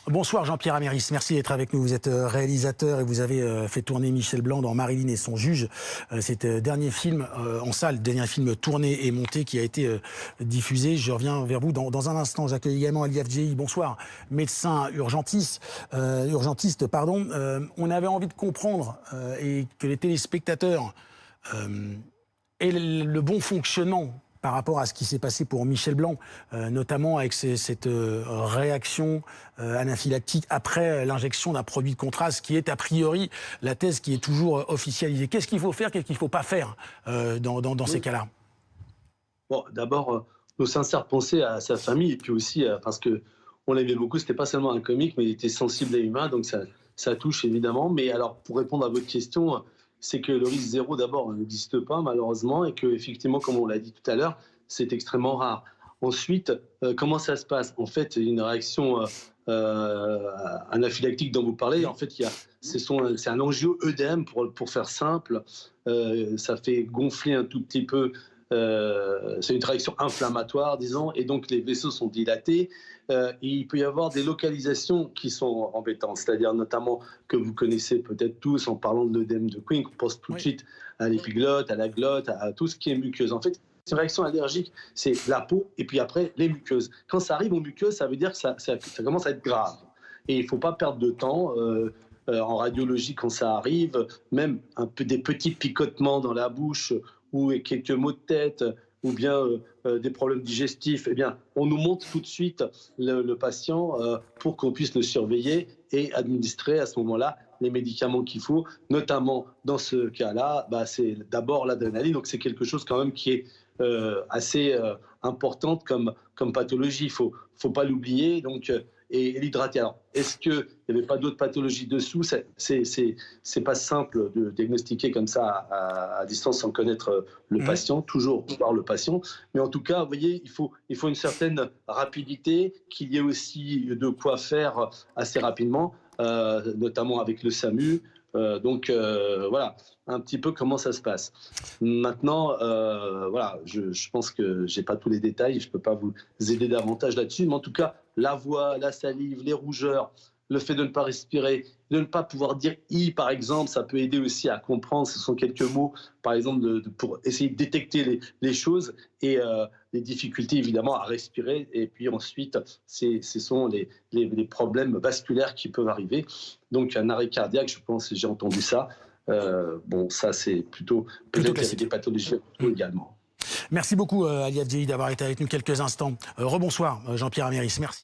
Bonsoir Jean-Pierre Améris, merci d'être avec nous. Vous êtes réalisateur et vous avez fait tourner Michel Blanc dans Marilyn et son juge. C'est dernier film en salle, dernier film tourné et monté qui a été diffusé. Je reviens vers vous dans un instant. J'accueille également Ali Afdjehi. Bonsoir, médecin urgentiste. On avait envie de comprendre et que les téléspectateurs aient le bon fonctionnement par rapport à ce qui s'est passé pour Michel Blanc, notamment avec cette réaction anaphylactique après l'injection d'un produit de contraste, qui est a priori la thèse qui est toujours officialisée. Qu'est-ce qu'il faut faire, qu'est-ce qu'il ne faut pas faire dans ces cas-là? Bon, d'abord, nos sincères pensées à sa famille, et puis aussi parce qu'on l'aimait beaucoup, c'était pas seulement un comique, mais il était sensible et humain, donc ça touche évidemment. Mais alors, pour répondre à votre question, c'est que le risque zéro, d'abord, n'existe pas, malheureusement, et qu'effectivement, comme on l'a dit tout à l'heure, c'est extrêmement rare. Ensuite, comment ça se passe? En fait, une réaction anaphylactique dont vous parlez, en fait, c'est un angio-œdème, pour faire simple. Ça fait gonfler un tout petit peu. C'est une réaction inflammatoire, disons, et donc les vaisseaux sont dilatés. Et il peut y avoir des localisations qui sont embêtantes, c'est-à-dire notamment que vous connaissez peut-être tous en parlant de l'œdème de Queen, qu'on pense tout de suite à l'épiglotte, à la glotte, à tout ce qui est muqueuse. En fait, c'est une réaction allergique, c'est la peau et puis après les muqueuses. Quand ça arrive aux muqueuses, ça veut dire que ça commence à être grave. Et il ne faut pas perdre de temps. En radiologie, quand ça arrive, même des petits picotements dans la bouche ou quelques maux de tête, ou bien des problèmes digestifs, eh bien, on nous montre tout de suite le patient pour qu'on puisse le surveiller et administrer à ce moment-là les médicaments qu'il faut. Notamment dans ce cas-là, c'est d'abord l'adrénaline. Donc c'est quelque chose quand même qui est assez importante comme pathologie. Il faut pas l'oublier. Donc et l'hydrater. Alors, est-ce qu'il n'y avait pas d'autres pathologies dessous? C'est pas simple de diagnostiquer comme ça à distance sans connaître le patient, toujours voir le patient. Mais en tout cas, vous voyez, il faut une certaine rapidité, qu'il y ait aussi de quoi faire assez rapidement, notamment avec le SAMU. Voilà un petit peu comment ça se passe. Maintenant, voilà, je pense que j'ai pas tous les détails, je peux pas vous aider davantage là-dessus, mais en tout cas, la voix, la salive, les rougeurs, le fait de ne pas respirer, de ne pas pouvoir dire « i » par exemple, ça peut aider aussi à comprendre, ce sont quelques mots, par exemple, pour essayer de détecter les choses et les difficultés évidemment à respirer. Et puis ensuite, ce sont les problèmes vasculaires qui peuvent arriver. Donc un arrêt cardiaque, je pense, j'ai entendu ça. Bon, ça c'est plutôt peut-être des pathologies également. Merci beaucoup Ali Afdjehi d'avoir été avec nous quelques instants. Rebonsoir Jean-Pierre Améris, merci.